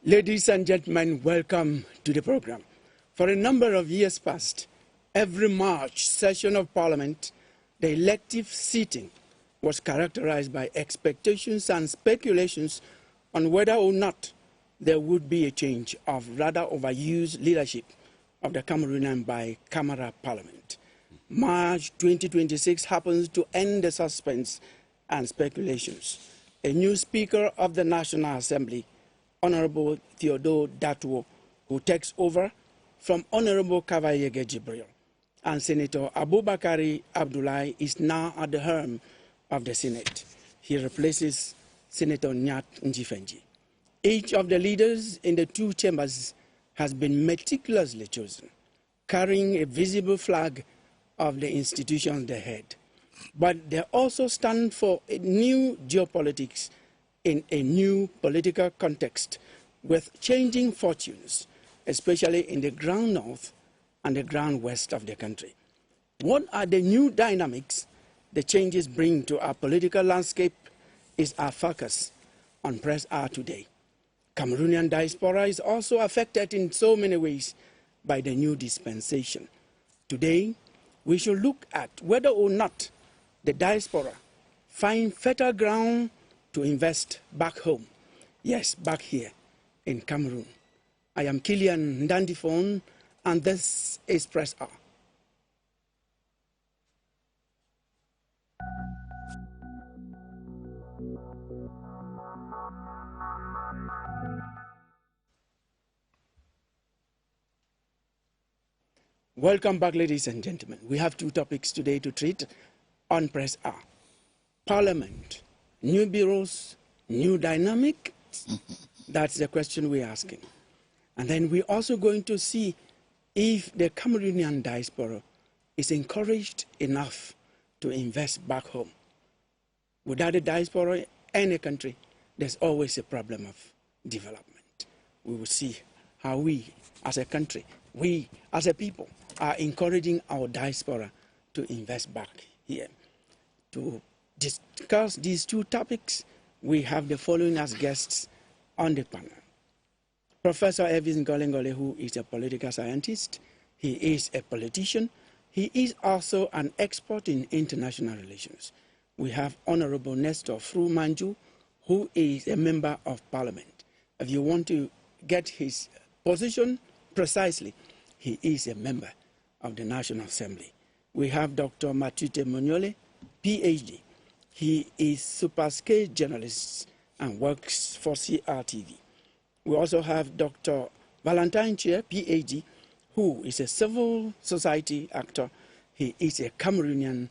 Ladies and gentlemen, welcome to the program. For a number of years past, every March session of Parliament, the elective sitting was characterized by expectations and speculations on whether or not there would be a change of rather overused leadership of the Cameroonian bicameral Parliament. March 2026 happens to end the suspense and speculations. A new Speaker of the National Assembly, Honorable Theodore Datuo, who takes over from Honorable Kavayege Jibril, and Senator Aboubakary Abdoulaye is now at the helm of the Senate. He replaces Senator Nyat Njifenji. Each of the leaders in the two chambers has been meticulously chosen, carrying a visible flag of the institution they head. But they also stand for a new geopolitics in a new political context with changing fortunes, especially in the ground north and the ground west of the country. What are the new dynamics the changes bring to our political landscape is our focus on Press Hour today. Cameroonian diaspora is also affected in so many ways by the new dispensation. Today, we should look at whether or not the diaspora find fertile ground to invest back home. Yes, back here in Cameroon. I am Kilian Ndandifon, and this is Press Hour. Welcome back, ladies and gentlemen. We have two topics today to treat on Press Hour. Parliament, new bureaus, new dynamic. That's the question we're asking. And then we're also going to see if the Cameroonian diaspora is encouraged enough to invest back home. Without a diaspora in any country, there's always a problem of development. We will see how we, as a country, we, as a people, are encouraging our diaspora to invest back here. To discuss these two topics, we have the following as guests on the panel. Professor Elvis Ngolengole, who is a political scientist. He is a politician. He is also an expert in international relations. We have Honorable Nestor Fru Manju, who is a member of Parliament. If you want to get his position precisely, he is a member of the National Assembly. We have Dr. Matute Monyole, PhD. He is super-scale journalist and works for CRTV. We also have Dr. Valentine Chair, PhD, who is a civil society actor. He is a Cameroonian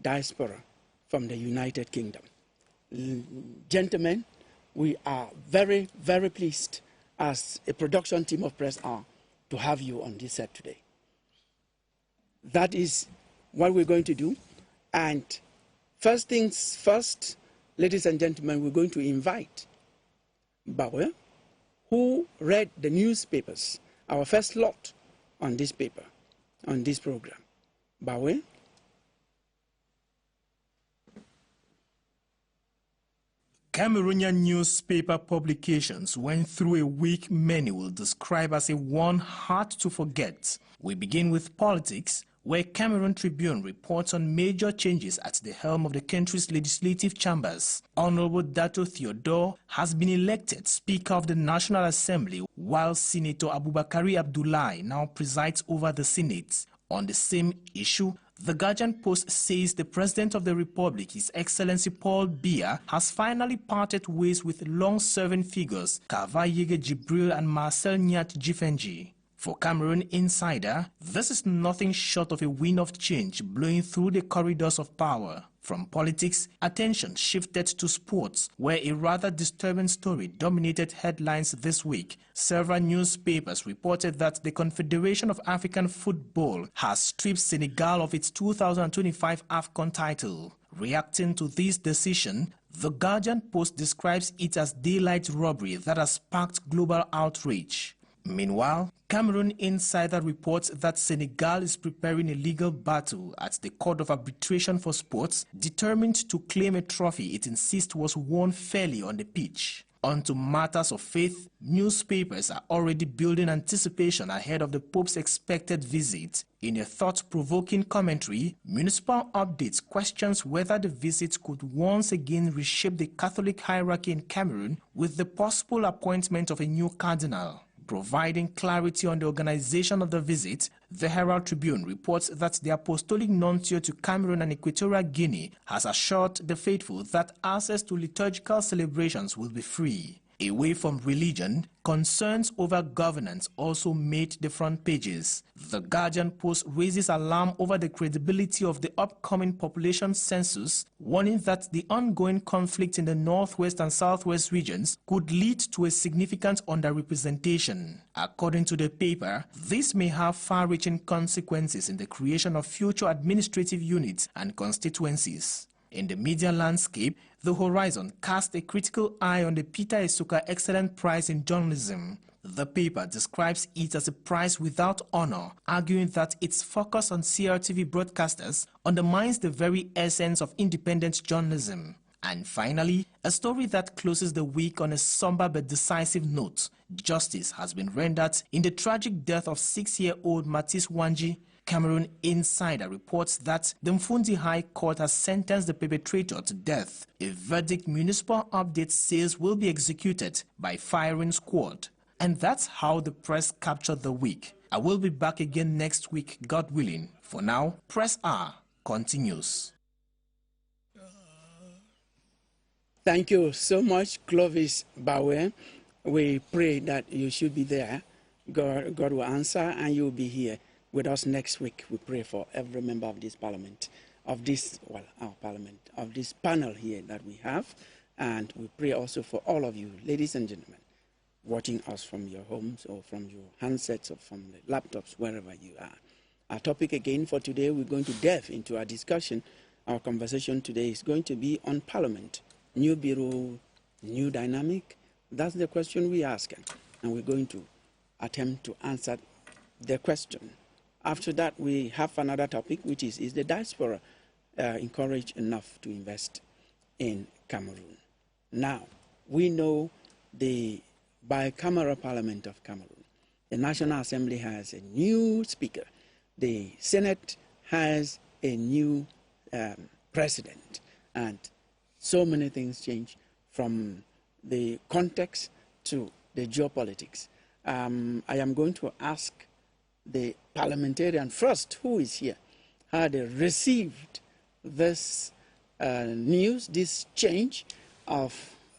diaspora from the United Kingdom. Gentlemen, we are very, very pleased as a production team of Press Hour to have you on this set today. That is what we're going to do. And first things first, ladies and gentlemen, we're going to invite Bawe, who read the newspapers, our first lot on this paper, on this program. Bawe. Cameroonian newspaper publications went through a week many will describe as a one hard to forget. We begin with politics, where Cameroon Tribune reports on major changes at the helm of the country's legislative chambers. Honorable Dato Theodore has been elected Speaker of the National Assembly, while Senator Aboubakary Abdoulaye now presides over the Senate. On the same issue, the Guardian Post says the President of the Republic, His Excellency Paul Biya, has finally parted ways with long-serving figures Kavayege Jibril and Marcel Nyat Njifenji. For Cameroon Insider, this is nothing short of a wind of change blowing through the corridors of power. From politics, attention shifted to sports, where a rather disturbing story dominated headlines this week. Several newspapers reported that the Confederation of African Football has stripped Senegal of its 2025 AFCON title. Reacting to this decision, the Guardian Post describes it as daylight robbery that has sparked global outrage. Meanwhile, Cameroon Insider reports that Senegal is preparing a legal battle at the Court of Arbitration for Sports, determined to claim a trophy it insists was won fairly on the pitch. Onto matters of faith, newspapers are already building anticipation ahead of the Pope's expected visit. In a thought-provoking commentary, Municipal Updates questions whether the visit could once again reshape the Catholic hierarchy in Cameroon with the possible appointment of a new cardinal. Providing clarity on the organization of the visit, the Herald Tribune reports that the Apostolic Nuncio to Cameroon and Equatorial Guinea has assured the faithful that access to liturgical celebrations will be free. Away from religion, concerns over governance also made the front pages. The Guardian Post raises alarm over the credibility of the upcoming population census, warning that the ongoing conflict in the northwest and southwest regions could lead to a significant underrepresentation. According to the paper, this may have far-reaching consequences in the creation of future administrative units and constituencies. In the media landscape, The Horizon cast a critical eye on the Peter Esuka Excellent Prize in Journalism. The paper describes it as a prize without honor, arguing that its focus on CRTV broadcasters undermines the very essence of independent journalism. And finally, a story that closes the week on a somber but decisive note. Justice has been rendered in the tragic death of 6-year-old Matisse Wanji. Cameroon Insider reports that the Mfundi High Court has sentenced the perpetrator to death. A verdict Municipal Update says will be executed by firing squad. And that's how the press captured the week. I will be back again next week, God willing. For now, Press R continues. Thank you so much, Clovis Bawe. We pray that you should be there. God will answer and you will be here with us next week. We pray for every member of this parliament, of this panel here that we have. And we pray also for all of you, ladies and gentlemen, watching us from your homes or from your handsets or from the laptops, wherever you are. Our topic again for today, we're going to delve into our discussion. Our conversation today is going to be on Parliament. New bureau, new dynamic. That's the question we're asking. And we're going to attempt to answer the question. After that, we have another topic, which is the diaspora encouraged enough to invest in Cameroon? Now, we know the bicameral parliament of Cameroon. The National Assembly has a new speaker. The Senate has a new president. And so many things change from the context to the geopolitics. I am going to ask the parliamentarian first, who is here, how they received this news, this change of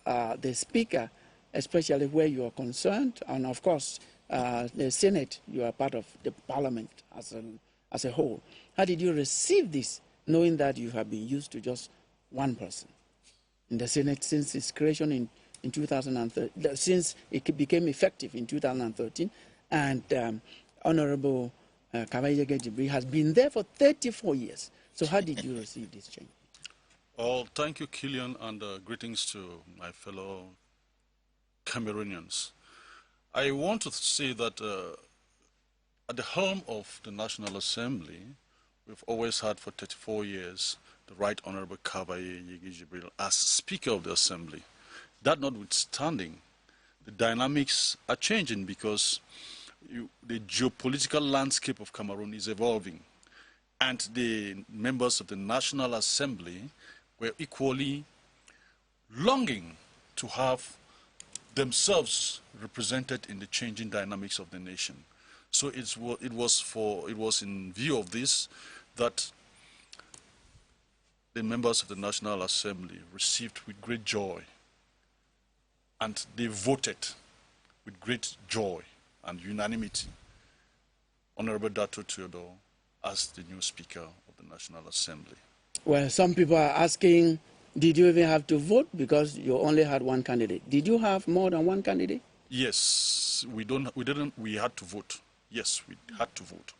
the speaker, especially where you are concerned, and of course, the Senate, you are part of the parliament as a whole. How did you receive this, knowing that you have been used to just one person in the Senate since its creation in 2013, since it became effective in 2013, and Honorable Kabaye Gejibri has been there for 34 years. So how did you receive this change? Well, thank you, Killian, and greetings to my fellow Cameroonians. I want to say that at the helm of the National Assembly, we've always had for 34 years the Right Honorable Kabaye Gejibri as Speaker of the Assembly. That notwithstanding, the dynamics are changing because the geopolitical landscape of Cameroon is evolving, and the members of the National Assembly were equally longing to have themselves represented in the changing dynamics of the nation. So it was in view of this that the members of the National Assembly received with great joy, and they voted with great joy and unanimity Honorable Dato Theodore as the new Speaker of the National Assembly. Well, some people are asking, did you even have to vote because you only had one candidate? Did you have more than one candidate? Yes, we had to vote. Yes, we had to vote.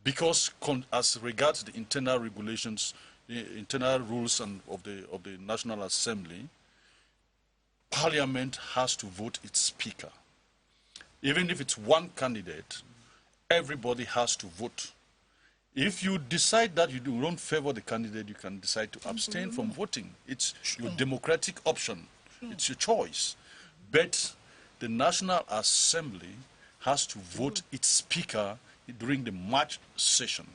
Because as regards the internal regulations, the internal rules of the National Assembly, Parliament has to vote its Speaker. Even if it's one candidate, everybody has to vote. If you decide that you don't favor the candidate, you can decide to abstain from voting. It's your democratic option. It's your choice. But the National Assembly has to vote its speaker during the March session.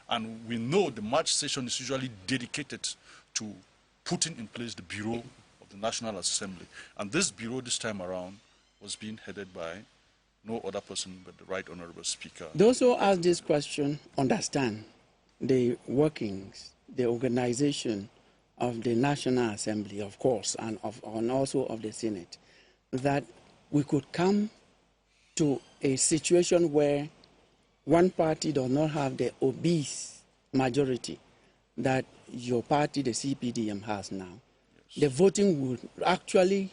And we know the March session is usually dedicated to putting in place the Bureau of the National Assembly. And this Bureau this time around was being headed by no other person but the Right Honorable Speaker. Those who ask this question understand the workings, the organization of the National Assembly, of course, and also of the Senate, that we could come to a situation where one party does not have the obese majority that your party, the CPDM, has now. Yes. The voting would actually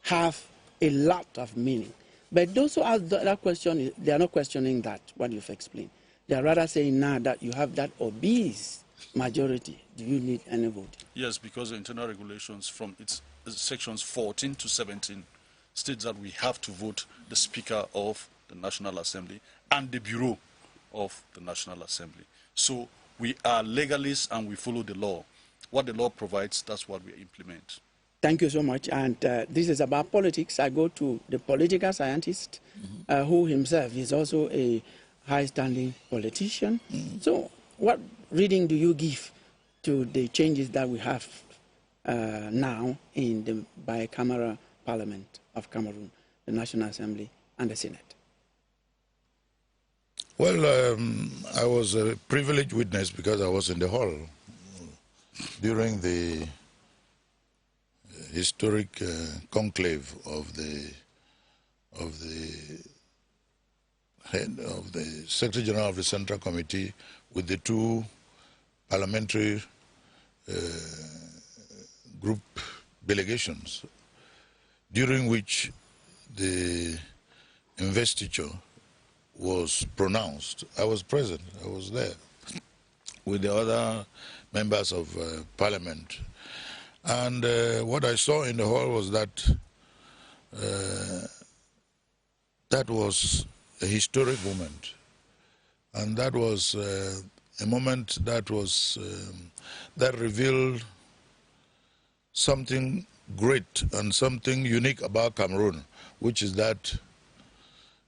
have a lot of meaning. But those who ask that question, they are not questioning that, what you've explained. They are rather saying now that you have that obese majority, do you need any vote? Yes, because the internal regulations from its sections 14 to 17 states that we have to vote the Speaker of the National Assembly and the Bureau of the National Assembly. So we are legalists and we follow the law. What the law provides, that's what we implement. Thank you so much. And this is about politics. I go to the political scientist, who himself is also a high-standing politician. So what reading do you give to the changes that we have now in the bicameral parliament of Cameroon, the National Assembly and the Senate? Well, I was a privileged witness because I was in the hall during the historic conclave of the head of the Secretary General of the Central Committee with the two parliamentary group delegations, during which the investiture was pronounced. I was present, I was there with the other members of parliament. And what I saw in the hall was that that was a historic moment. And that was a moment that was that revealed something great and something unique about Cameroon, which is that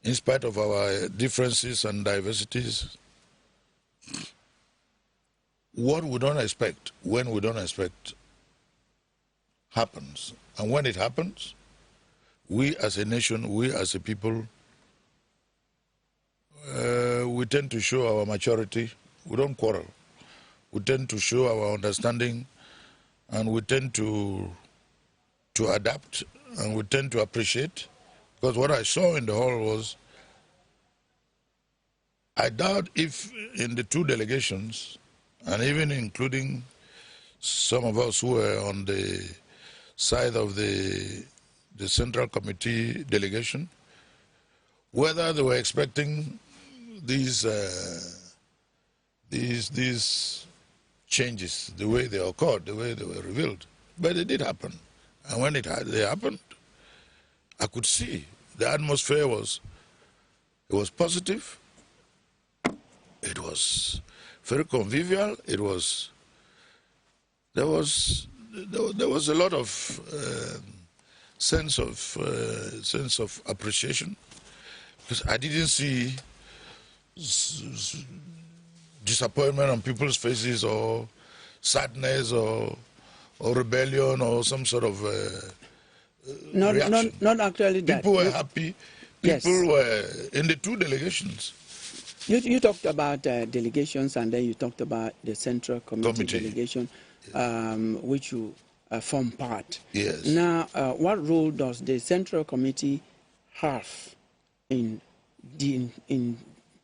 in spite of our differences and diversities, what we don't expect, when we don't expect, happens. And when it happens, we as a nation, we as a people, we tend to show our maturity. We don't quarrel. We tend to show our understanding, and we tend to adapt, and we tend to appreciate. Because what I saw in the hall was, I doubt if in the two delegations, and even including some of us who were on the side of the Central Committee delegation, whether they were expecting these changes, the way they occurred, the way they were revealed. But it did happen. And when they happened, I could see the atmosphere was positive, it was very convivial, there was a lot of sense of appreciation, because I didn't see disappointment on people's faces, or sadness, or rebellion, or some sort of reaction. Not actually that. People were happy. People were in the two delegations. You talked about delegations, and then you talked about the Central Committee delegation, which you form part. Yes. Now, what role does the Central Committee have in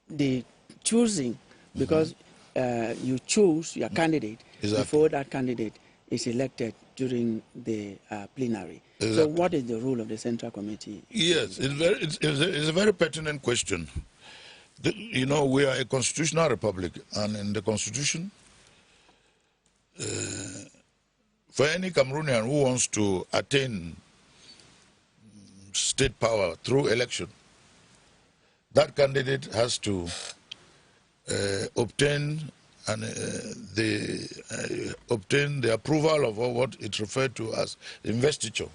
the choosing? Because you choose your candidate before that candidate is elected during the plenary. Exactly. So what is the role of the Central Committee? Yes, it's a very pertinent question. You know, we are a constitutional republic, and in the constitution, for any Cameroonian who wants to attain state power through election, that candidate has to obtain the, obtain the approval of what it's referred to as investiture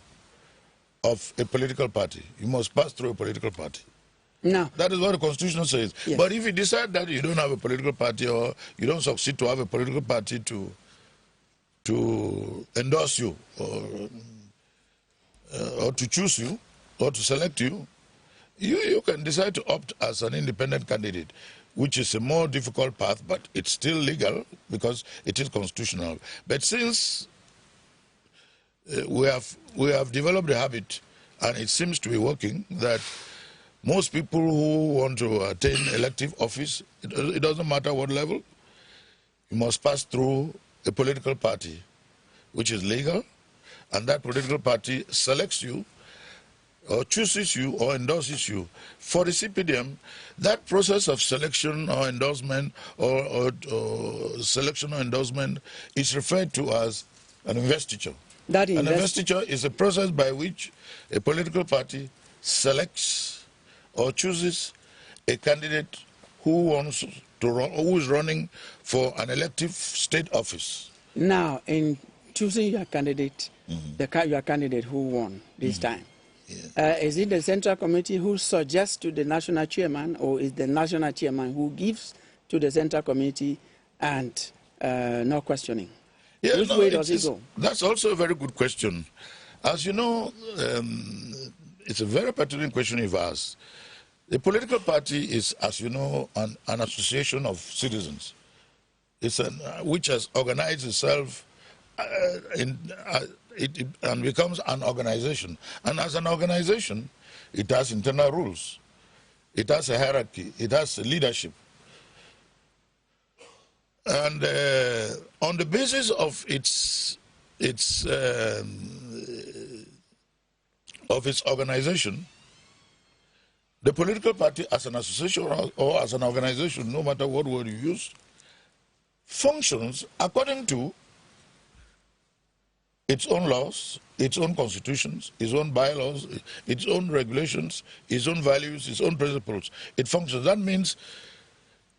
of a political party. You must pass through a political party. No. That is what the Constitution says. Yes. But if you decide that you don't have a political party or you don't succeed to have a political party to endorse you or to choose you or to select you, you can decide to opt as an independent candidate, which is a more difficult path, but it's still legal because it is constitutional. But since we have developed a habit, and it seems to be working, that most people who want to attain elective office, it doesn't matter what level, you must pass through a political party, which is legal, and that political party selects you or chooses you or endorses you. For the CPDM, that process of selection or endorsement or selection or endorsement is referred to as an investiture. An investiture is a process by which a political party selects or chooses a candidate who wants to run, who is running for an elective state office. Now, in choosing your candidate, your candidate who won this time, is it the Central Committee who suggests to the national chairman, or is the national chairman who gives to the Central Committee and no questioning? Yeah, Which way does it go? That's also a very good question. As you know, it's a very pertinent question you've asked. The political party is, as you know, an association of citizens. It's which has organized itself and becomes an organization. And as an organization, it has internal rules. It has a hierarchy. It has a leadership. And on the basis of its organization, the political party as an association or as an organization, no matter what word you use, functions according to its own laws, its own constitutions, its own bylaws, its own regulations, its own values, its own principles. It functions. That means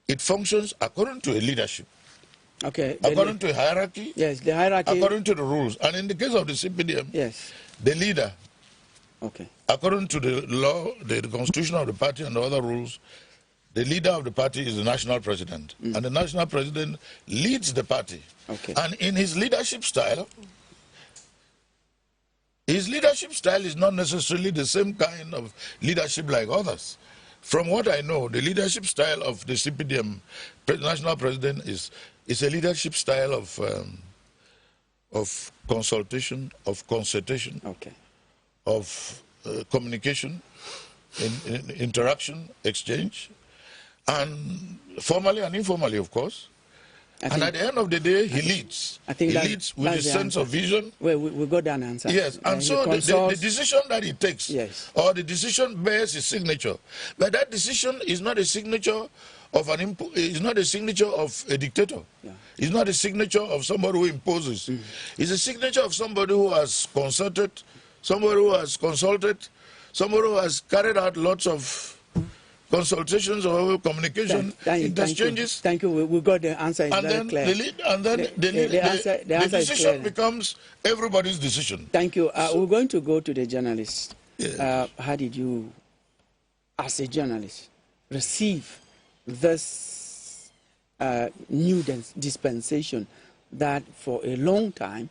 it functions according to a leadership. Okay. According to a hierarchy. Yes, the hierarchy. According to the rules. And in the case of the CPDM, yes, the leader, okay, according to the law, the constitution of the party and the other rules, the leader of the party is the national president. And the national president leads the party. Okay. And in his leadership style is not necessarily the same kind of leadership like others. From what I know, the leadership style of the CPDM national president is a leadership style of consultation, of consultation, okay, of communication, interaction, exchange, and formally and informally, of course. And at the end of the day, he leads. He leads with a sense of vision. Well, we got an answer. Yes, and so the decision that he takes, yes, or the decision bears his signature, but that decision is not a signature of is not a signature of a dictator. Yeah. It's not a signature of somebody who imposes. It's a signature of somebody who has consulted, somebody who has consulted, somebody who has carried out lots of consultations or communication exchanges. Thank you. We got the answer. It's very clear. The decision becomes everybody's decision. Thank you. We're going to go to the journalists. Yes. How did you, as a journalist, receive this new dispensation that for a long time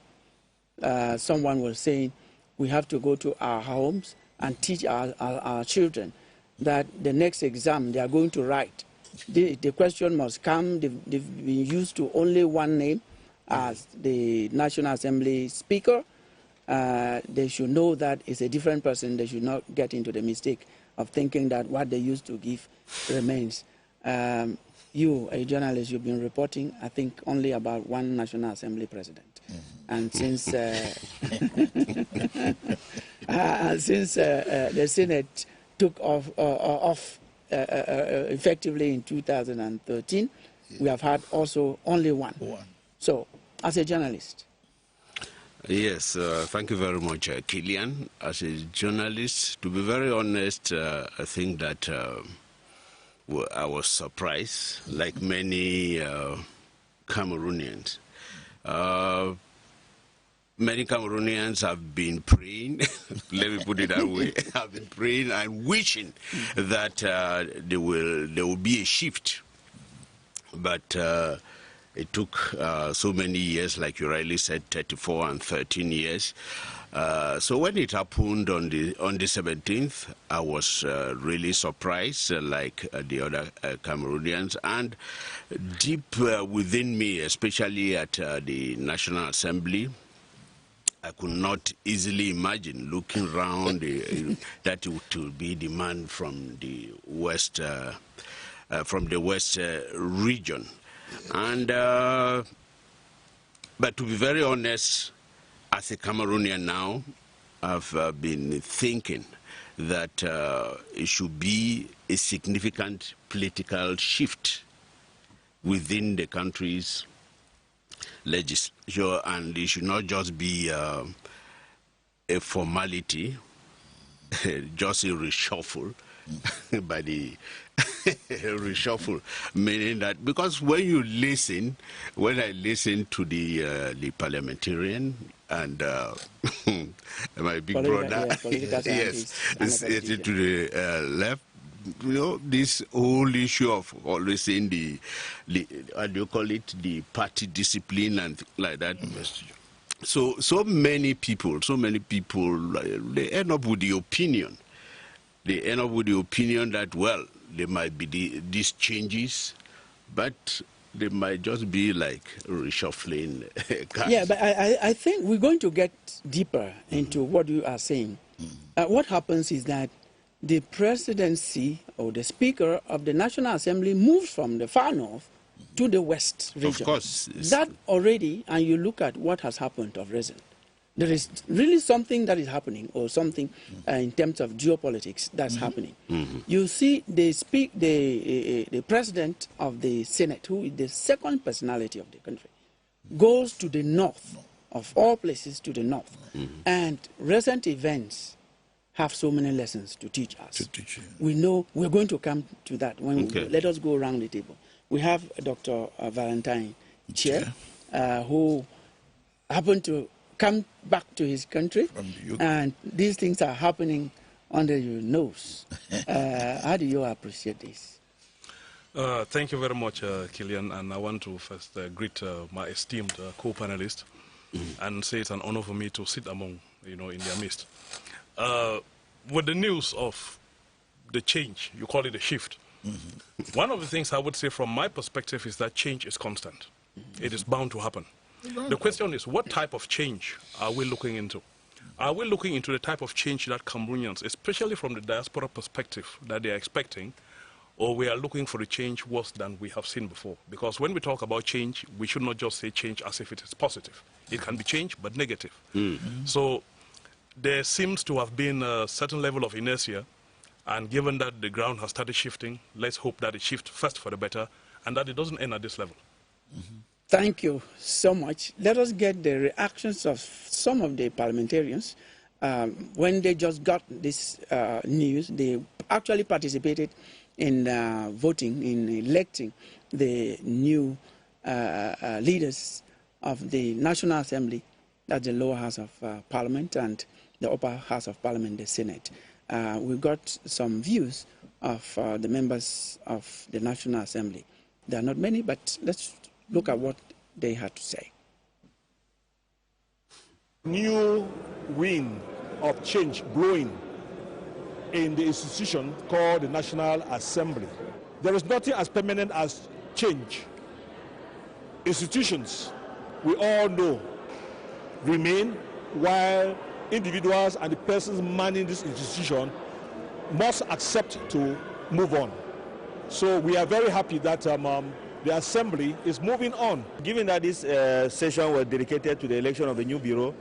someone was saying we have to go to our homes and teach our children that the next exam they are going to write, the question must come, they've been used to only one name as the National Assembly Speaker. They should know that it's a different person. They should not get into the mistake of thinking that what they used to give remains. You, a journalist, you've been reporting, I think, only about one National Assembly president. And since the Senate took off effectively in 2013, we have had also only one. So, as a journalist. Yes, thank you very much, Kilian. As a journalist, to be very honest, I think that I was surprised, like many Cameroonians. many Cameroonians have been praying, let me put it that way, have been praying and wishing that there will be a shift. But it took so many years, like you rightly said, 34 and 13 years. So when it happened on the 17th, I was really surprised, like the other Cameroonians, and deep within me, especially at the National Assembly, I could not easily imagine looking around that it would be demand from the west region, and but to be very honest, as a Cameroonian now, I've been thinking that it should be a significant political shift within the country's legislature, and it should not just be a formality, just a reshuffle by the reshuffle, meaning that because when I listen to the parliamentarian and my big brother, yes, to the left, you know, this whole issue of always saying the how do you call it, the party discipline and like that. So many people, they end up with the opinion. They end up with the opinion that, well, there might be these changes, but they might just be like reshuffling cards. Yeah, but I think we're going to get deeper into what you are saying. What happens is that the presidency or the Speaker of the National Assembly moves from the far north to the west region. Of course. That already, and you look at what has happened of recent, there is really something that is happening, or something in terms of geopolitics that's happening. You see, the president of the Senate, who is the second personality of the country, goes to the north, of all places to the north. And recent events have so many lessons to teach us. We know we're going to come to that when we, let us go around the table. We have Dr. Valentine Chair, who happened to come back to his country, and these things are happening under your nose. How do you appreciate this? Thank you very much, Killian, and I want to first greet my esteemed co-panelist and say it's an honor for me to sit among, in their midst. With the news of the change, you call it a shift, one of the things I would say from my perspective is that change is constant. It is bound to happen. The question is, what type of change are we looking into? Are we looking into the type of change that Cameroonians, especially from the diaspora perspective, that they are expecting, or we are looking for a change worse than we have seen before? Because when we talk about change, we should not just say change as if it is positive. It can be change, but negative. So there seems to have been a certain level of inertia, and given that the ground has started shifting, let's hope that it shifts first for the better, and that it doesn't end at this level. Thank you so much. Let us get the reactions of some of the parliamentarians. When they just got this news, they actually participated in voting, in electing the new leaders of the National Assembly, that's the lower house of Parliament, and the upper house of Parliament, the Senate. We got some views of the members of the National Assembly. There are not many, but let's look at what they had to say. New wind of change blowing in the institution called the National Assembly. There is nothing as permanent as change. Institutions, we all know, remain, while individuals and the persons manning this institution must accept to move on. So we are very happy that the Assembly is moving on. Given that this session was dedicated to the election of the new bureau,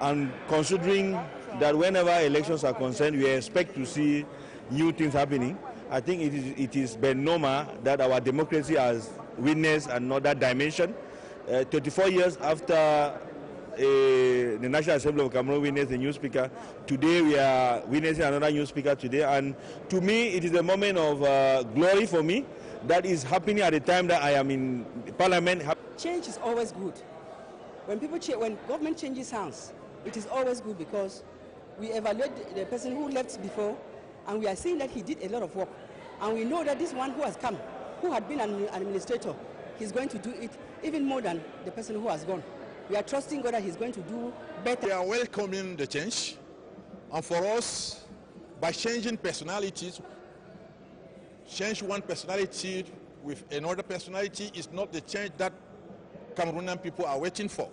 and considering that whenever elections are concerned, we expect to see new things happening, I think it is normal that our democracy has witnessed another dimension. 34 years after the National Assembly of Cameroon witnessed the new speaker, today we are witnessing another new speaker today, and to me it is a moment of glory for me that is happening at the time that I am in Parliament. Change is always good. when government changes hands, it is always good because we evaluate the person who left before, and we are seeing that he did a lot of work. And we know that this one who has come, who had been an administrator, he's going to do it even more than the person who has gone. We are trusting God that he's going to do better. We are welcoming the change, and for us, by changing personalities, change one personality with another personality is not the change that Cameroonian people are waiting for.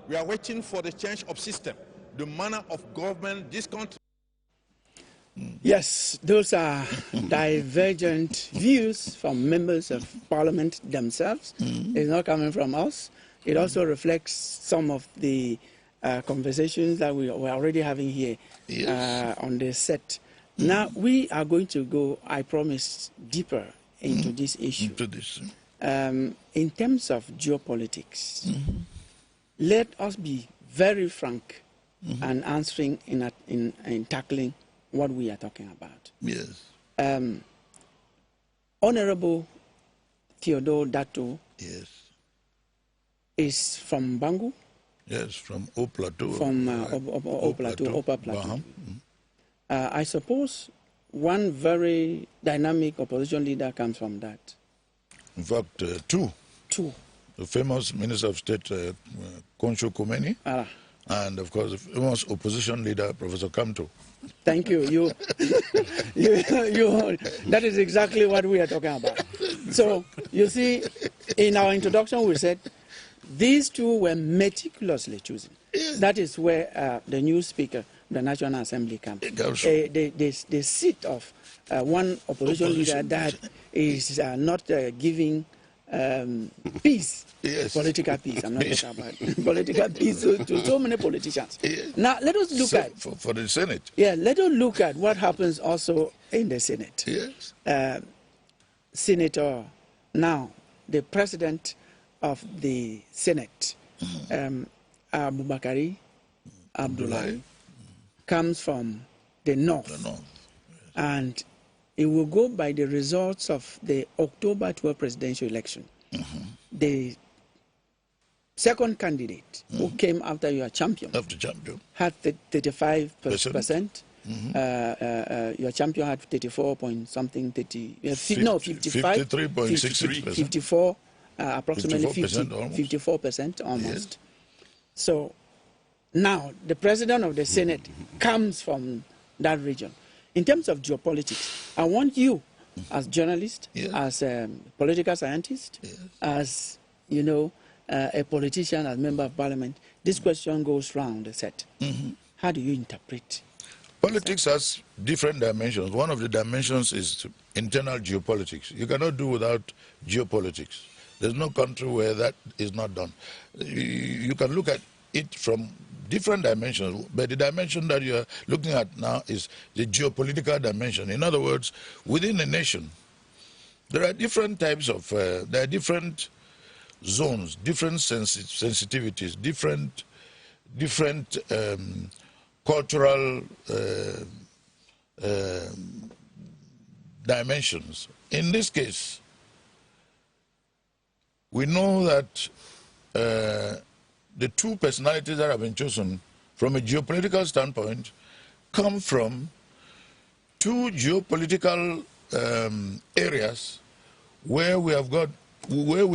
We are waiting for the change of system, the manner of government this country. Yes, those are divergent views from members of parliament themselves. It's not coming from us. It also reflects some of the conversations that we're already having here on the set. Now, we are going to go, I promise, deeper into this issue. In terms of geopolitics, let us be very frank and answering in tackling what we are talking about. Yes. Honorable Theodore Dato is from Bangu? Yes, from Haut Plateau. From Upper Plateau. I suppose one very dynamic opposition leader comes from that. In fact, two. Two. The famous Minister of State, Konsho Komeni, and of course the famous opposition leader, Professor Kamto. Thank you. That is exactly what we are talking about. So, you see, in our introduction we said these two were meticulously chosen. That is where the new speaker, the National Assembly comes. The seat of one opposition leader that is not giving peace, political peace. I'm not talking about political peace to so many politicians. Now, let us look at... For the Senate. Yeah, let us look at what happens also in the Senate. Yes. Senator, now, the president of the Senate, Abubakari Abdullahi, comes from the north. And it will go by the results of the October 12 presidential election. The second candidate who came after your champion, had 35%. Your champion had 34 point something, 54, approximately 54% almost. Yes. So now the president of the Senate comes from that region. In terms of geopolitics, I want you, as journalist, as a political scientist, as a politician, as member of parliament, this question goes round the set. How do you interpret? Politics has different dimensions. One of the dimensions is internal geopolitics. You cannot do without geopolitics. There's no country where that is not done. You can look at it from different dimensions, but the dimension that you're looking at now is the geopolitical dimension. In other words, within a nation, there are different types of, there are different zones, different sensitivities, different cultural dimensions. In this case, we know that the two personalities that have been chosen from a geopolitical standpoint come from two geopolitical areas where we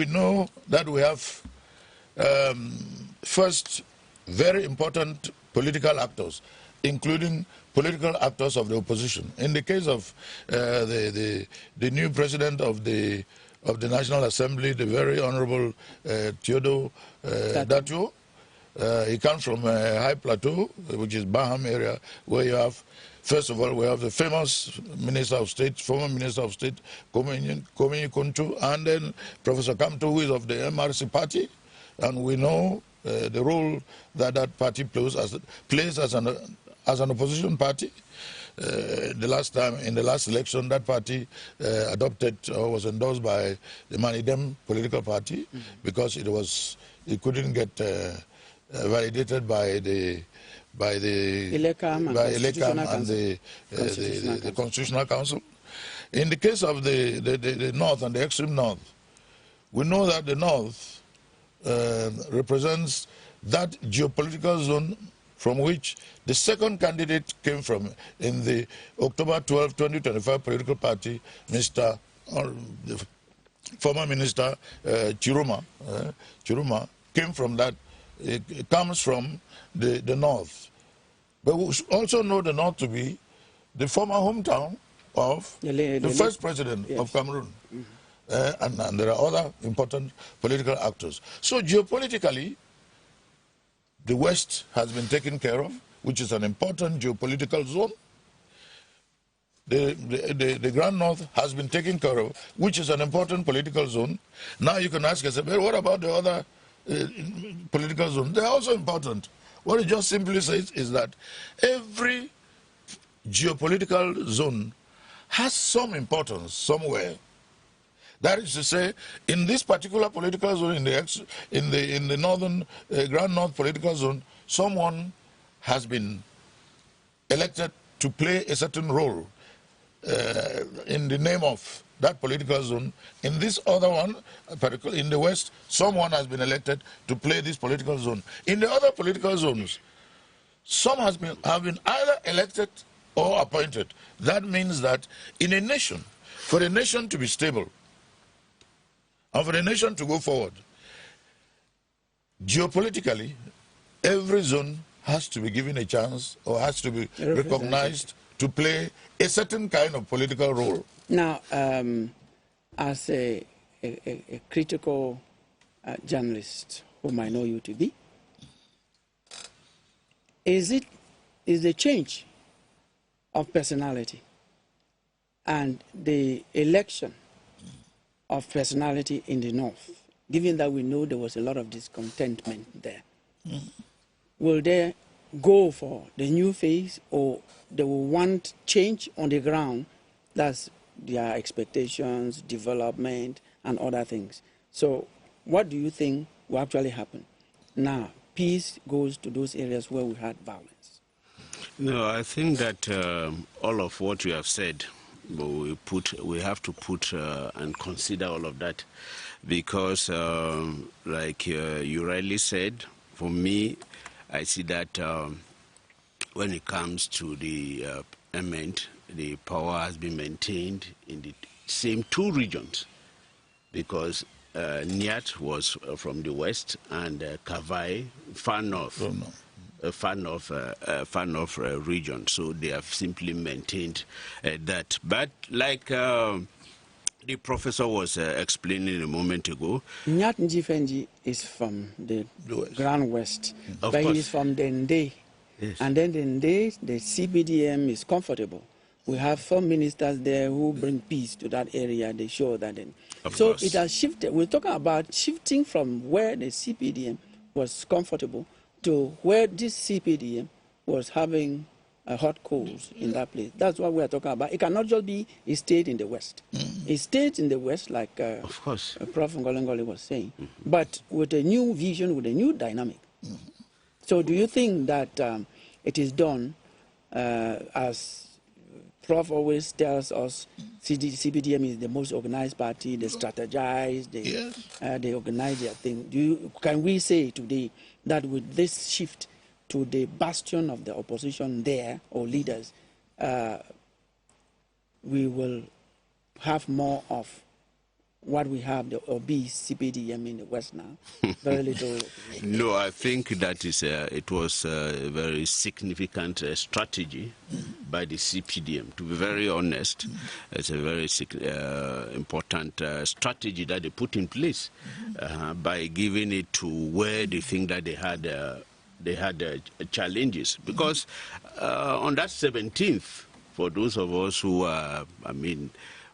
know that we have first very important political actors, including political actors of the opposition. In the case of the new president of the National Assembly, the very honorable Theodore Dato, he comes from High Plateau, which is Baham area, where you have, first of all, we have the famous Minister of State, former Minister of State, Komeni Koncho, and then Professor Kamto, who is of the MRC party, and we know the role that that party plays as an opposition party. The last time, in the last election, that party adopted or was endorsed by the Manidem political party because it couldn't get validated by the Elecam and the Constitutional Council. In the case of the North and the extreme North, we know that the North represents that geopolitical zone from which the second candidate came from in the October 12, 2025 political party, the former minister Chiruma came from that. It comes from the north. But we also know the north to be the former hometown of the first president of Cameroon. And there are other important political actors. So geopolitically, the West has been taken care of, which is an important geopolitical zone. The Grand North has been taken care of, which is an important political zone. Now you can ask yourself, well, what about the other political zones? They are also important. What it just simply says is that every geopolitical zone has some importance somewhere. That is to say, in this particular political zone, in the northern Grand North political zone, someone has been elected to play a certain role in the name of that political zone. In this other one, particularly in the West, someone has been elected to play this political zone. In the other political zones, some have been either elected or appointed. That means that in a nation, for a nation to be stable, and for the nation to go forward, geopolitically, every zone has to be given a chance or has to be recognized to play a certain kind of political role. Now, as a critical journalist, whom I know you to be, is the change of personality and the election of personality in the north, given that we know there was a lot of discontentment there, will they go for the new phase, or they will want change on the ground? That's their expectations, development, and other things. So what do you think will actually happen? Now, peace goes to those areas where we had violence. No, I think that all of what you have said, we have to put and consider all of that, because like you rightly said, for me, I see that when it comes to the element, the power has been maintained in the same two regions, because Niat was from the west and Kavai far north. Far north region, so they have simply maintained that. But like the professor was explaining a moment ago, Nyat Njifenji is from the Grand West, but he is from Dende. Yes. And then Dende, the CPDM is comfortable. We have some ministers there who bring peace to that area. They show that. So it has shifted. We're talking about shifting from where the CPDM was comfortable to where this CPDM was having hot coals in that place. That's what we are talking about. It cannot just be a state in the West. A state in the West, like of course, Prof. Ngolengoli was saying, but with a new vision, with a new dynamic. So do you think that it is done as Prof always tells us, CPDM is the most organized party, they strategize, they organize their thing. Can we say today that with this shift to the bastion of the opposition there, or leaders, we will have more of what we have, the obese CPDM in the West now? Very little. No, I think that is it was a very significant strategy by the CPDM. To be very honest, it's a very important strategy that they put in place by giving it to where they think that they had challenges. Because on that 17th, for those of us who are,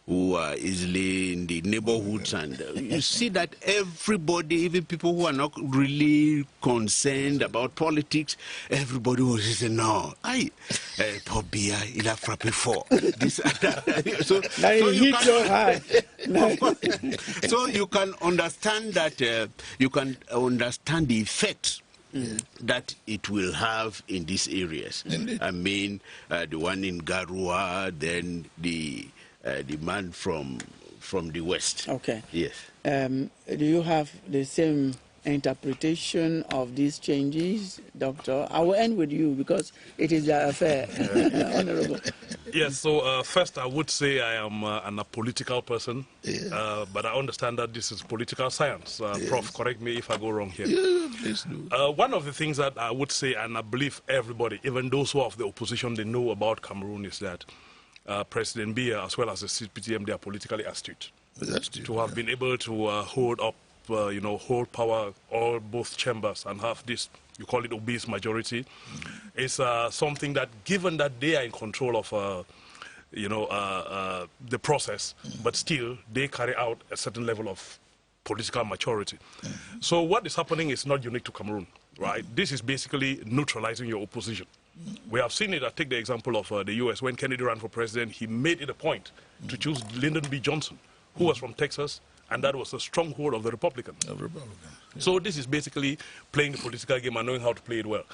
who are easily in the neighborhoods, and you see that everybody, even people who are not really concerned about politics, everybody was saying, no, Pobia, il a frappé fort. So you can understand that, you can understand the effect that it will have in these areas. Indeed. The one in Garua, then the man from the west. Okay. Yes. Do you have the same interpretation of these changes, Doctor? I will end with you because it is your affair, Honorable. Yes, so first I would say I am an apolitical person, but I understand that this is political science. Prof, correct me if I go wrong here. Yeah, please do. One of the things that I would say, and I believe everybody, even those who are of the opposition, they know about Cameroon, is that President Biya, as well as the CPTM, they are politically astute. To have been able to hold up, hold power, both chambers, and have this, you call it obese majority, is something that, given that they are in control of, the process, but still they carry out a certain level of political maturity. So what is happening is not unique to Cameroon, right? This is basically neutralizing your opposition. We have seen it. I take the example of the U.S. When Kennedy ran for president, he made it a point to choose Lyndon B. Johnson, who was from Texas, and that was a stronghold of the Republican. So this is basically playing the political game and knowing how to play it well.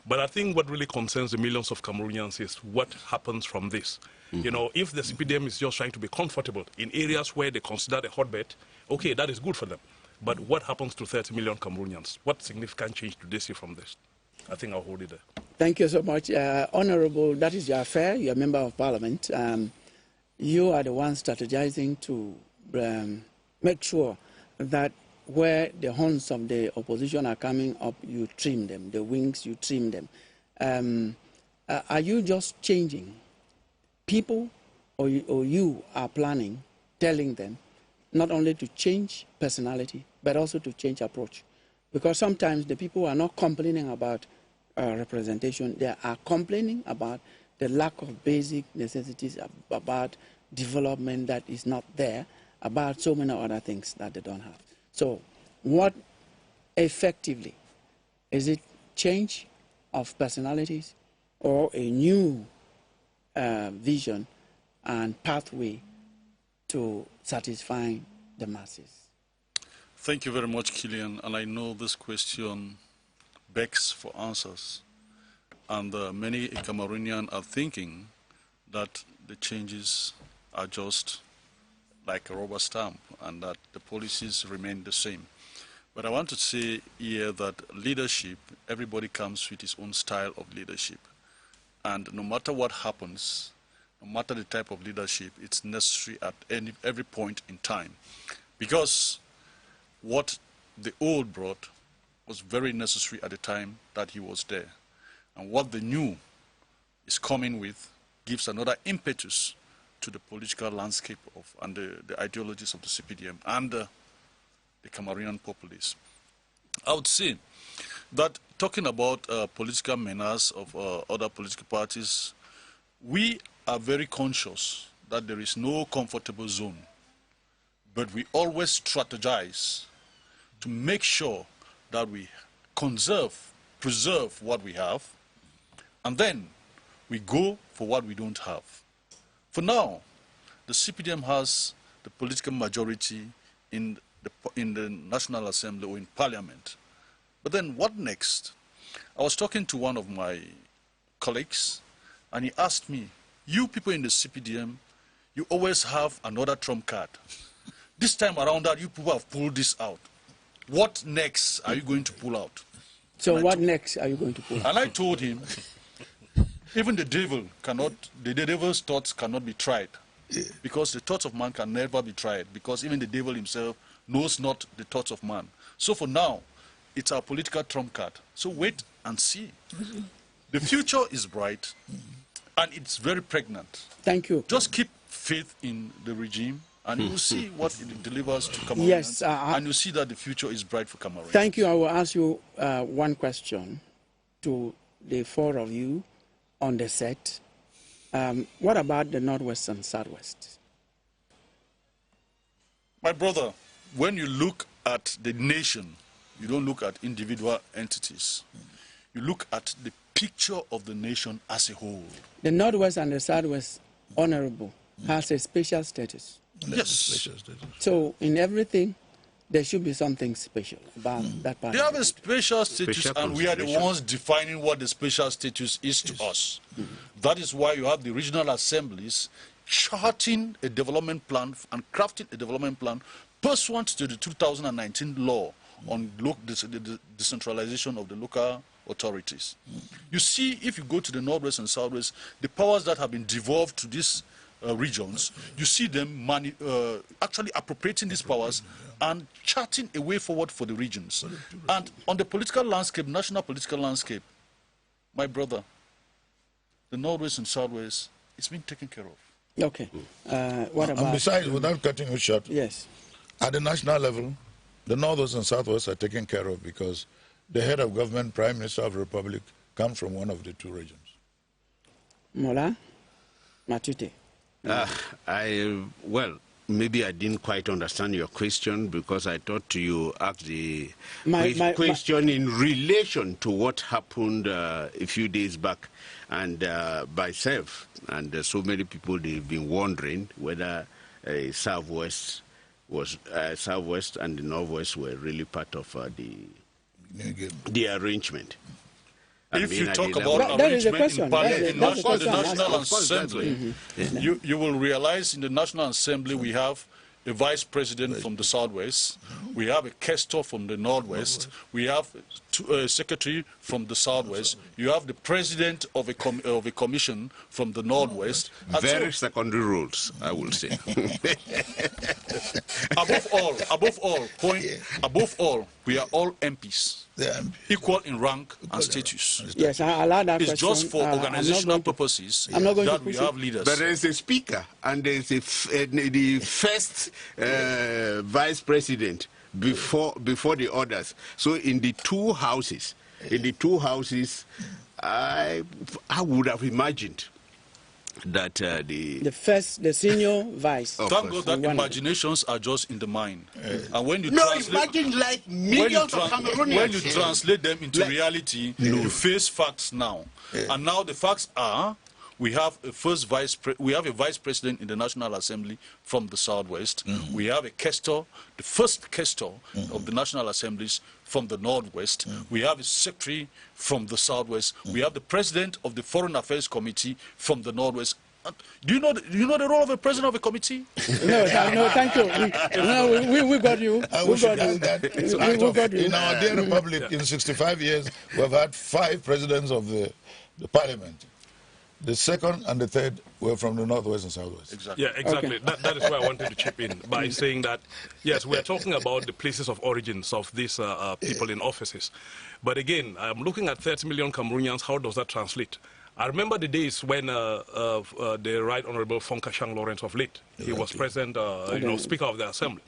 But I think what really concerns the millions of Cameroonians is what happens from this. You know, if the CPDM is just trying to be comfortable in areas where they consider the hotbed, okay, that is good for them. But what happens to 30 million Cameroonians? What significant change do they see from this? I think I'll hold it there. Thank you so much. Honorable, that is your affair. You're a member of parliament. You are the one strategizing to make sure that where the horns of the opposition are coming up, you trim them. The wings, you trim them. Are you just changing people, or you are planning, telling them not only to change personality, but also to change approach? Because sometimes the people are not complaining about representation. They are complaining about the lack of basic necessities, about development that is not there, about so many other things that they don't have. So what effectively, is it change of personalities or a new vision and pathway to satisfying the masses? Thank you very much, Killian. And I know this question begs for answers. And many Cameroonians are thinking that the changes are just like a rubber stamp and that the policies remain the same. But I want to say here that leadership, everybody comes with his own style of leadership. And no matter what happens, no matter the type of leadership, it's necessary at every point in time. Because what the old brought was very necessary at the time that he was there. And what the new is coming with gives another impetus to the political landscape and the ideologies of the CPDM and the Cameroonian populace. I would say that talking about political menace of other political parties, we are very conscious that there is no comfortable zone, but we always strategize to make sure that we preserve what we have, and then we go for what we don't have. For now, the CPDM has the political majority in the National Assembly or in Parliament. But then what next? I was talking to one of my colleagues, and he asked me, you people in the CPDM, you always have another trump card. This time around that, you people have pulled this out. What next are you going to pull out? So what next are you going to pull out? And I told him, even the devil's thoughts cannot be tried. Because the thoughts of man can never be tried. Because even the devil himself knows not the thoughts of man. So for now, it's our political trump card. So wait and see. The future is bright, and it's very pregnant. Thank you. Just keep faith in the regime, and you'll see what it delivers to Cameroon. Yes, and you'll see that the future is bright for Cameroon. Thank you. I will ask you one question to the four of you on the set. What about the Northwest and Southwest? My brother, when you look at the nation, you don't look at individual entities. You look at the picture of the nation as a whole. The Northwest and the Southwest, Honorable, has a special status. Yes. Special status. So in everything, there should be something special about that part. They have a special status, and we are the ones defining what the special status is to us. That is why you have the regional assemblies charting a development plan and crafting a development plan pursuant to the 2019 law on the decentralization of the local authorities. You see, if you go to the Northwest and Southwest, the powers that have been devolved to these regions, you see them actually appropriating these powers and charting a way forward for the regions. And on the political landscape, national political landscape, my brother, the Northwest and Southwest, it's been taken care of. Okay. What about... And besides, without cutting you short, yes, at the national level, the Northwest and Southwest are taken care of because the head of government, Prime Minister of the Republic, comes from one of the two regions. Mola Matute. Well, maybe I didn't quite understand your question because I thought you asked the question in relation to what happened a few days back and myself. And so many people, they've been wondering whether Southwest and the Northwest were really part of the arrangement. If you talk about arrangement in the National Assembly, you will realize in the National Assembly we have a vice president from the Southwest, we have a questor from the Northwest, we have a secretary from the Southwest, you have the president of a commission from the Northwest. Very secondary roles, I will say. above all, we are all MPs, equal in rank and status. Yes, I allow that It's just for organizational purposes that we have leaders. But there is a speaker and there is the first vice president before the others. So in the two houses, I would have imagined that the senior vice. Thank God that imaginations are just in the mind. And when you imagine like millions of Cameroonians. When you translate them into reality, you face facts now. And now the facts are, we have a vice president in the National Assembly from the Southwest. We have a questor, the first questor of the National Assemblies from the Northwest. We have a secretary from the Southwest. We have the president of the Foreign Affairs Committee from the Northwest. Do you know the role of a president of a committee? No, thank you. We got you. We got you. In our dear republic, in 65 years, we've had 5 presidents of the parliament. The second and the third were from the Northwest and Southwest. Exactly. Yeah, exactly. Okay. That is where I wanted to chip in by saying that, yes, we're talking about the places of origins of these people in offices. But again, I'm looking at 30 million Cameroonians. How does that translate? I remember the days when the Right Honorable Fonkashang Lawrence of late, he was present, Speaker of the Assembly.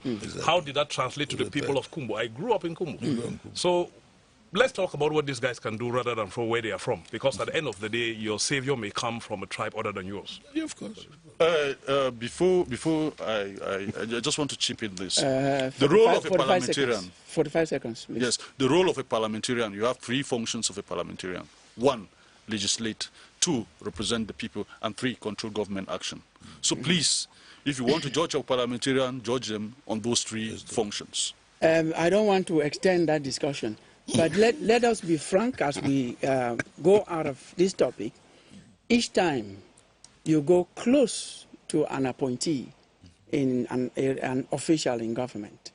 How did that translate to the people of Kumbu? I grew up in Kumbu. So let's talk about what these guys can do rather than from where they are from. Because at the end of the day, your savior may come from a tribe other than yours. Yeah, of course. Before I just want to chip in this. The role of a parliamentarian. 45 seconds, please. Yes, the role of a parliamentarian. You have 3 functions of a parliamentarian. 1, legislate. 2, represent the people. And 3, control government action. So please, if you want to judge a parliamentarian, judge them on those 3 functions. I don't want to extend that discussion. But let us be frank as we go out of this topic. Each time you go close to an appointee in an official in government,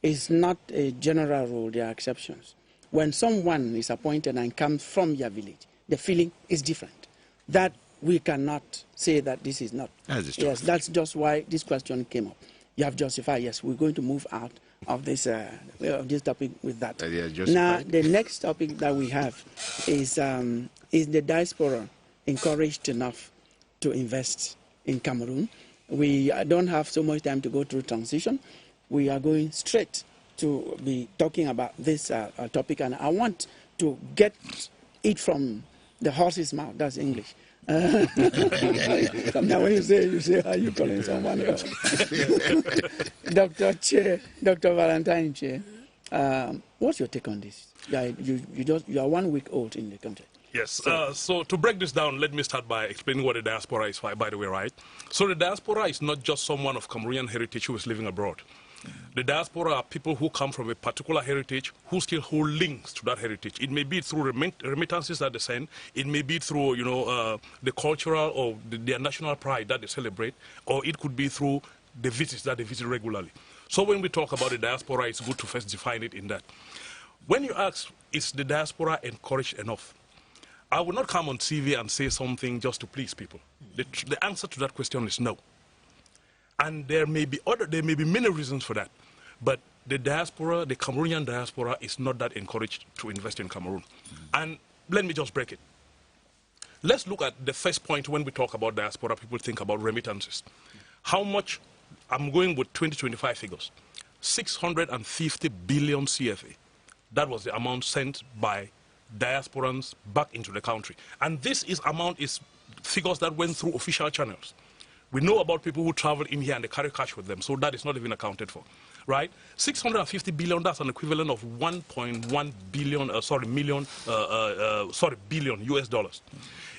it's not a general rule, there are exceptions. When someone is appointed and comes from your village, the feeling is different. That we cannot say that this is not. Yes, that's just why this question came up. You have justified, yes, we're going to move out of this topic with that. Now, the next topic that we have is the diaspora encouraged enough to invest in Cameroon? We don't have so much time to go through transition. We are going straight to be talking about this topic, and I want to get it from the horse's mouth. That's English. Now, when you say, are you calling someone else? Dr. Valentine Che, what's your take on this? You are 1 week old in the country. Yes, so to break this down, let me start by explaining what the diaspora is, by the way, right? So the diaspora is not just someone of Cameroonian heritage who is living abroad. The diaspora are people who come from a particular heritage who still hold links to that heritage. It may be through remittances that they send. It may be through, the cultural or their national pride that they celebrate, or it could be through the visits that they visit regularly. So when we talk about the diaspora, it's good to first define it in that. When you ask, is the diaspora encouraged enough? I will not come on TV and say something just to please people. The answer to that question is no. And there may be many reasons for that. But the diaspora, the Cameroonian diaspora, is not that encouraged to invest in Cameroon. And let me just break it. Let's look at the first point. When we talk about diaspora, people think about remittances. How much? I'm going with 2025 figures. 650 billion CFA. That was the amount sent by diasporans back into the country. And this amount is figures that went through official channels. We know about people who travel in here and they carry cash with them, so that is not even accounted for, right? 650 billion, that's an equivalent of 1.1 billion US dollars.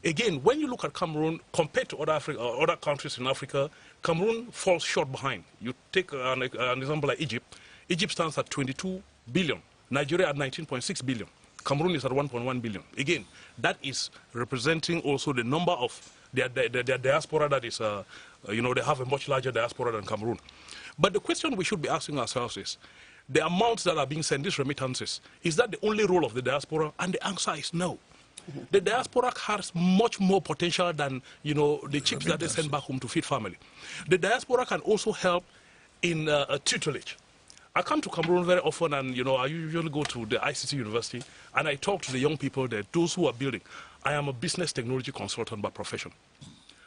Again, when you look at Cameroon, compared to other countries in Africa, Cameroon falls short behind. You take an example like Egypt. Egypt stands at 22 billion. Nigeria at 19.6 billion. Cameroon is at 1.1 billion. Again, that is representing also the number of their diaspora that is, they have a much larger diaspora than Cameroon. But the question we should be asking ourselves is, the amounts that are being sent, these remittances, is that the only role of the diaspora? And the answer is no. The diaspora has much more potential than, the chips that they send back home to feed family. The diaspora can also help in tutelage. I come to Cameroon very often, and I usually go to the ICT University, and I talk to the young people there, those who are building. I am a business technology consultant by profession,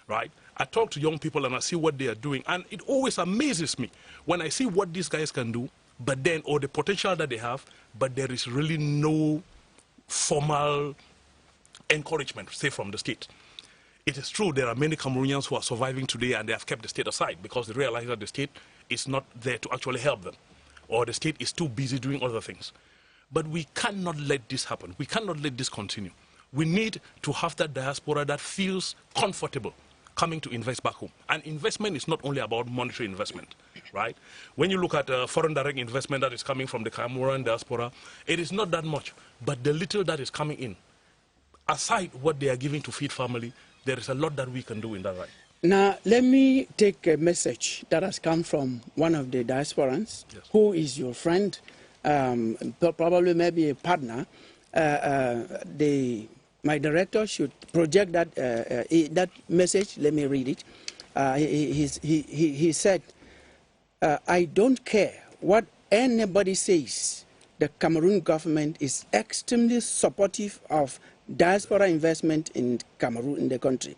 right? I talk to young people and I see what they are doing, and it always amazes me when I see what these guys can do, or the potential that they have, but there is really no formal encouragement, say, from the state. It is true there are many Cameroonians who are surviving today and they have kept the state aside because they realize that the state is not there to actually help them, or the state is too busy doing other things. But we cannot let this happen. We cannot let this continue. We need to have that diaspora that feels comfortable coming to invest back home. And investment is not only about monetary investment, right? When you look at foreign direct investment that is coming from the Cameroonian diaspora, it is not that much. But the little that is coming in, aside what they are giving to feed family, there is a lot that we can do in that right. Now, let me take a message that has come from one of the diasporans, yes, who is your friend, probably maybe a partner. My director should project that message. Let me read it. He said, I don't care what anybody says. The Cameroon government is extremely supportive of diaspora investment in Cameroon, in the country.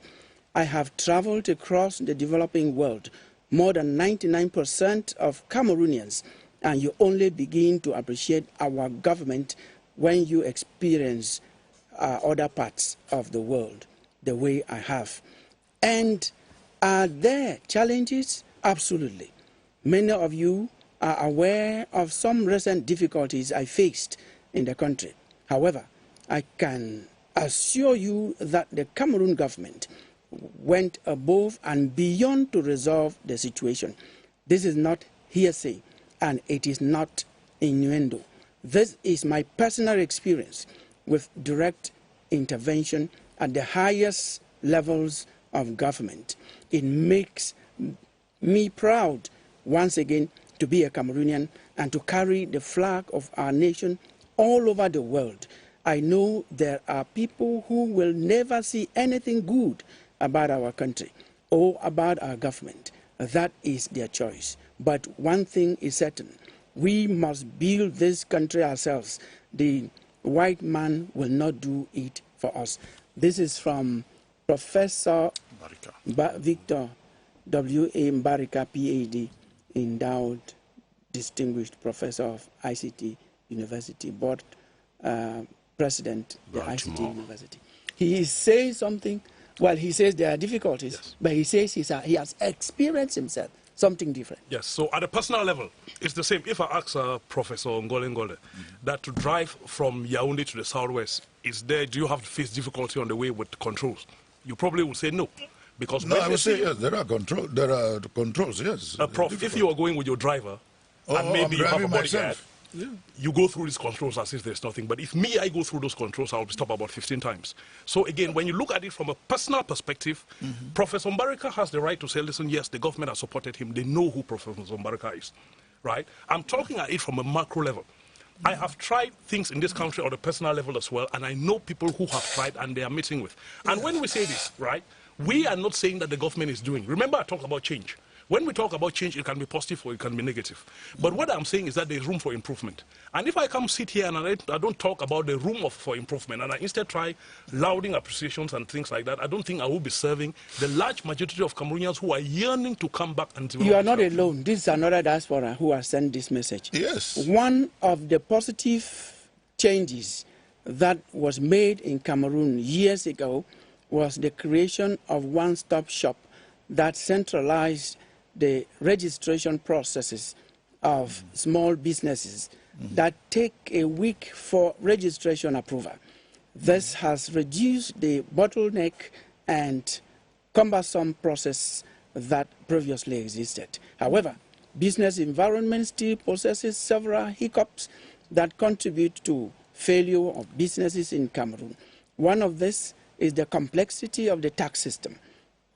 I have traveled across the developing world, more than 99% of Cameroonians, and you only begin to appreciate our government when you experience other parts of the world the way I have. And are there challenges? Absolutely. Many of you are aware of some recent difficulties I faced in the country. However, I can assure you that the Cameroon government went above and beyond to resolve the situation. This is not hearsay, and it is not innuendo. This is my personal experience with direct intervention at the highest levels of government. It makes me proud, once again, to be a Cameroonian and to carry the flag of our nation all over the world. I know there are people who will never see anything good about our country or about our government. That is their choice. But one thing is certain. We must build this country ourselves. The white man will not do it for us. This is from Professor Victor W.A. Mbarika, PhD, endowed distinguished professor of ICT University, board president of the ICT University. He says something. Well, he says there are difficulties, yes, but he says he has experienced himself something different. Yes, so at a personal level, it's the same. If I ask Professor Ngole that to drive from Yaoundé to the southwest, do you have to face difficulty on the way with controls? You probably would say no. Because no, I would say yes, there are controls, yes. Prof, if you are going with your driver, and maybe you have a bodyguard, yeah, you go through these controls as if there's nothing. But if I go through those controls, I'll be stopped about 15 times. So again, when you look at it from a personal perspective, Professor Mbarika has the right to say, listen, yes, the government has supported him. They know who Professor Mbarika is, right? I'm talking at it from a macro level. I have tried things in this country on a personal level as well, and I know people who have tried and they are meeting with. And when we say this, right, we are not saying that the government is doing. Remember, I talked about change. When we talk about change, it can be positive or it can be negative. But what I'm saying is that there's room for improvement. And if I come sit here and I don't talk about the room for improvement, and I instead try lauding appreciations and things like that, I don't think I will be serving the large majority of Cameroonians who are yearning to come back and develop. You are not alone. This is another diaspora who has sent this message. Yes. One of the positive changes that was made in Cameroon years ago was the creation of one-stop shop that centralized the registration processes of small businesses that take a week for registration approval. This has reduced the bottleneck and cumbersome process that previously existed. However, business environment still possesses several hiccups that contribute to failure of businesses in Cameroon. One of this is the complexity of the tax system,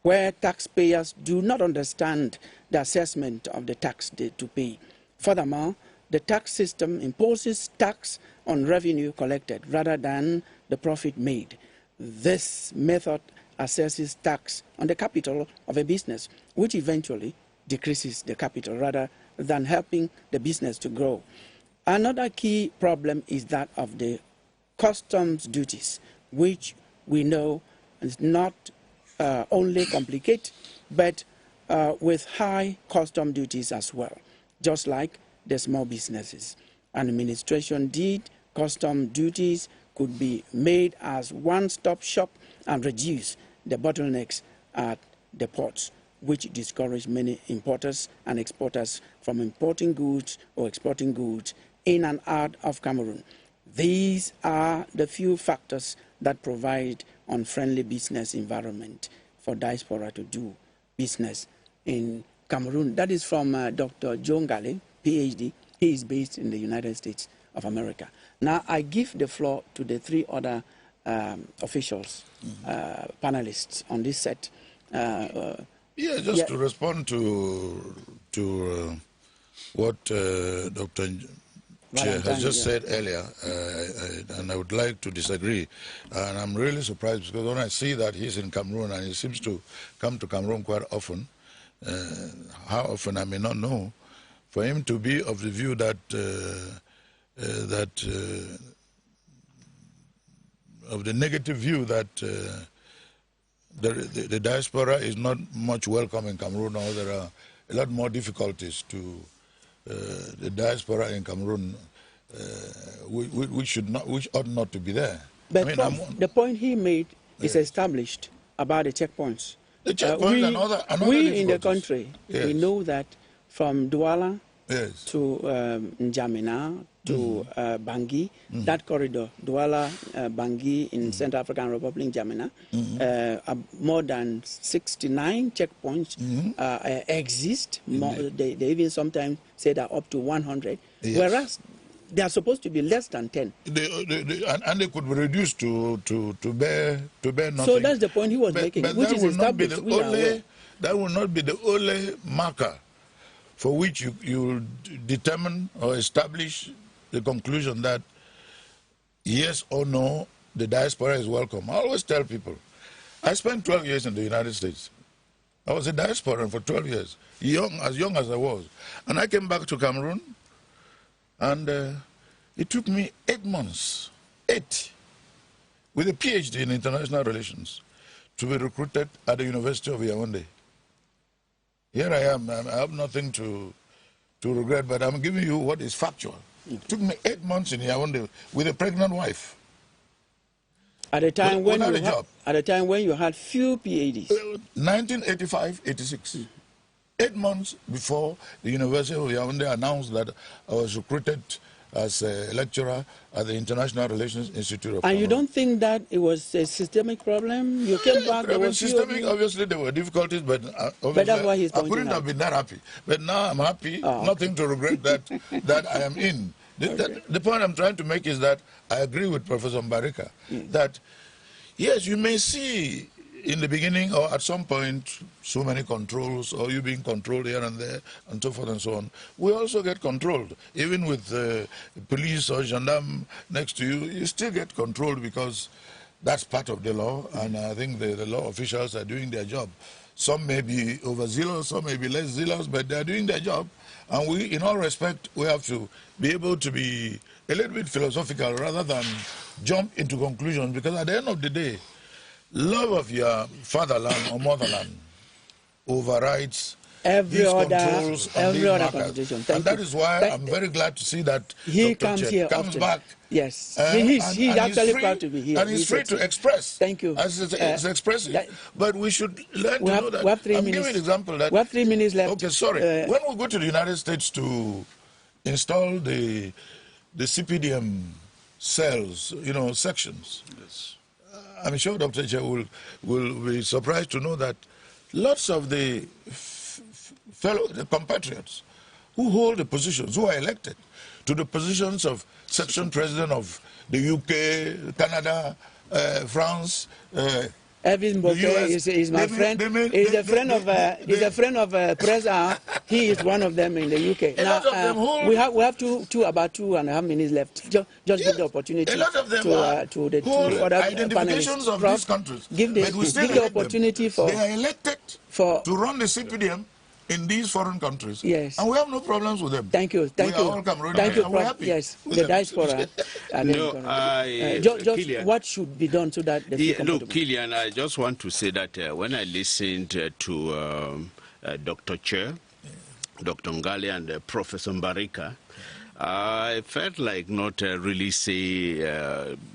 where taxpayers do not understand the assessment of the tax to pay. Furthermore, the tax system imposes tax on revenue collected rather than the profit made. This method assesses tax on the capital of a business, which eventually decreases the capital rather than helping the business to grow. Another key problem is that of the customs duties, which we know is not only complicated, but with high custom duties as well, just like the small businesses. An administration deed, custom duties could be made as one-stop shop and reduce the bottlenecks at the ports, which discourage many importers and exporters from importing goods or exporting goods in and out of Cameroon. These are the few factors that provide unfriendly business environment for diaspora to do business in Cameroon. That is from Dr. John Gale, PhD. He is based in the United States of America. Now, I give the floor to the three other officials, panelists on this set. To respond to what Dr. Chair has just said earlier, and I would like to disagree. And I'm really surprised because when I see that he's in Cameroon and he seems to come to Cameroon quite often, how often I may not know, for him to be of the view that of the negative view that the diaspora is not much welcome in Cameroon, or there are a lot more difficulties to the diaspora in Cameroon, which ought not to be there. But the point he made is established about the checkpoints. The checkpoints we in the country, we know that from Douala yes. to N'Djamena to Bangui, that corridor, Douala, Bangui in Central African Republic, N'Djamena, more than 69 checkpoints exist. They even sometimes say that up to 100, whereas they are supposed to be less than 10. And they could be reduced to bear nothing. So that's the point he was making, which is established. That will not be the only marker for which you determine or establish the conclusion that yes or no, the diaspora is welcome. I always tell people, I spent 12 years in the United States. I was a diasporan for 12 years, as young as I was. And I came back to Cameroon, and it took me 8 months, 8, with a PhD in international relations, to be recruited at the University of Yaoundé. Here I am. I have nothing to regret, but I'm giving you what is factual. It took me 8 months in Yaoundé with a pregnant wife. At a time when you had few PhDs. 1985-86. 8 months before the University of Yaoundé announced that I was recruited as a lecturer at the International Relations Institute of Cameroon. And you don't think that it was a systemic problem? You came back, there was systemic, obviously there were difficulties, but that's why he's I couldn't have been that happy. But now I'm happy, nothing to regret that I am in. The point I'm trying to make is that I agree with Professor Mbarika that, yes, you may see in the beginning or at some point, so many controls, or you being controlled here and there, and so forth and so on, we also get controlled. Even with police or gendarme next to you, you still get controlled because that's part of the law, and I think the law officials are doing their job. Some may be overzealous, some may be less zealous, but they're doing their job. And we, in all respect, we have to be able to be a little bit philosophical rather than jump into conclusions, because at the end of the day, love of your fatherland or motherland overrides every other constitution. And that is why I'm very glad to see that he Dr. comes back. Yes, he's actually proud to be here. And he's free to express. Thank you. As it's expressive. But we should learn to know that. We have 3 I'm minutes. giving an example that. We have 3 minutes left. Okay, sorry. When we go to the United States to install the CPDM cells, sections, Yes. I'm sure Dr. Che will be surprised to know that lots of the compatriots who hold the positions, who are elected to the positions of section president of the UK, Canada, France, Elvis Mboke is my friend. He's a friend of Press R. He is one of them in the UK. Now we have about 2.5 minutes left. Just give the opportunity a lot of them to the two other identifications panelists. of these countries. Give the opportunity they are elected to run the CPDM in these foreign countries. Yes. And we have no problems with them. Thank you. Thank you, we're happy. Yes, the diaspora. Just what should be done so that look, Killian, I just want to say that when I listened to Dr. Che, Dr. Ngale, and Professor Mbarika, I felt like not really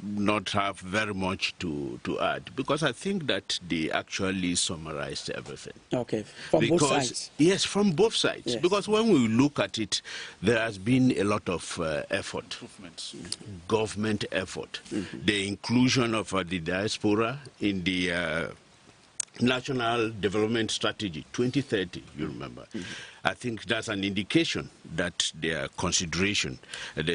not have very much to add, because I think that they actually summarized everything. Okay, from both sides. Yes, from both sides. Yes. Because when we look at it, there has been a lot of effort, government effort, the inclusion of the diaspora in the National Development Strategy 2030, you remember. I think that's an indication that there's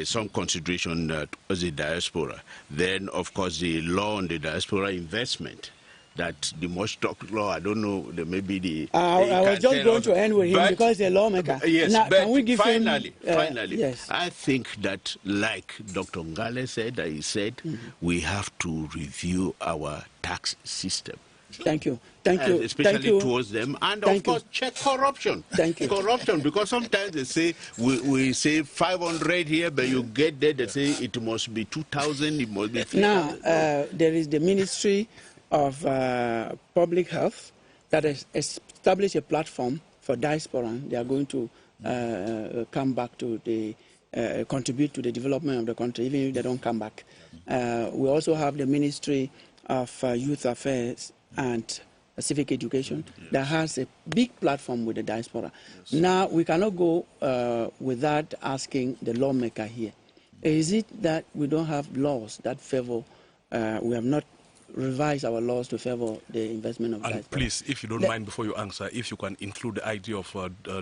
some consideration towards the diaspora. Then, of course, the law on the diaspora investment, that the most talked law, I don't know, maybe the... I was just going to end with him because he's a lawmaker. Yes, now, but can we give finally, yes. I think that, like Dr. Ngale said, we have to review our tax system. Thank you. Thank you. Especially towards them. And of course, check corruption. Thank you. Corruption, because sometimes they say, we say 500 here, but you get there, they say it must be 2,000, it must be 3,000. Now, there is the Ministry of Public Health that has established a platform for diaspora. They are going to come back to contribute to the development of the country, even if they don't come back. We also have the Ministry of Youth Affairs and Civic Education that has a big platform with the diaspora. Yes. Now, we cannot go without asking the lawmaker here. Is it that we don't have laws that favor, we have not revised our laws to favor the investment of diaspora? Please, if you don't mind, before you answer, if you can include the idea of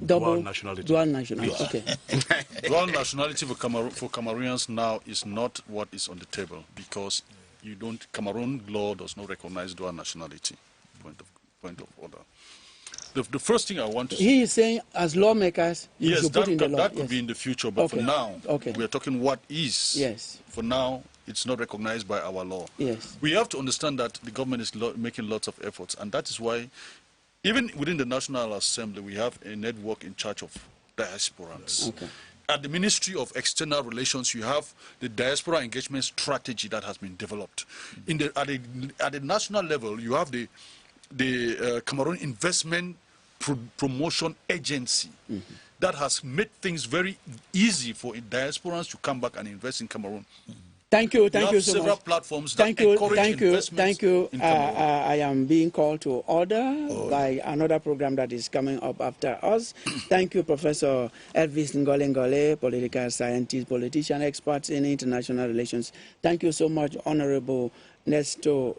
dual nationality. Dual nationality, okay. Dual nationality for Cameroonians now is not what is on the table, because Cameroon law does not recognize dual nationality. Point of order. The first thing I want to say... He is saying, as lawmakers, you should put in the law. That could be in the future, but for now, we are talking what is. Yes. For now, it's not recognized by our law. Yes. We have to understand that the government is making lots of efforts, and that is why, even within the National Assembly, we have a network in charge of diasporans. Okay. At the Ministry of External Relations, you have the diaspora engagement strategy that has been developed. At the national level, you have the Cameroon Investment Promotion Agency that has made things very easy for diasporans to come back and invest in Cameroon. Thank you so much. Several platforms that encourage investments in Cameroon. I am being called to order by another program that is coming up after us. Thank you, Professor Elvis Ngole, political scientist, politician, expert in international relations. Thank you so much, Honorable Nestor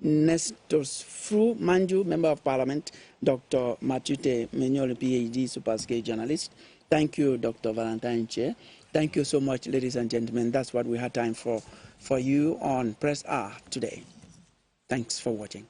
Fru Manju, Member of Parliament, Dr. Matute Menyole, PhD, super-scale journalist. Thank you, Dr. Valentine Che. Thank you so much, ladies and gentlemen. That's what we had time for you on Press R today. Thanks for watching.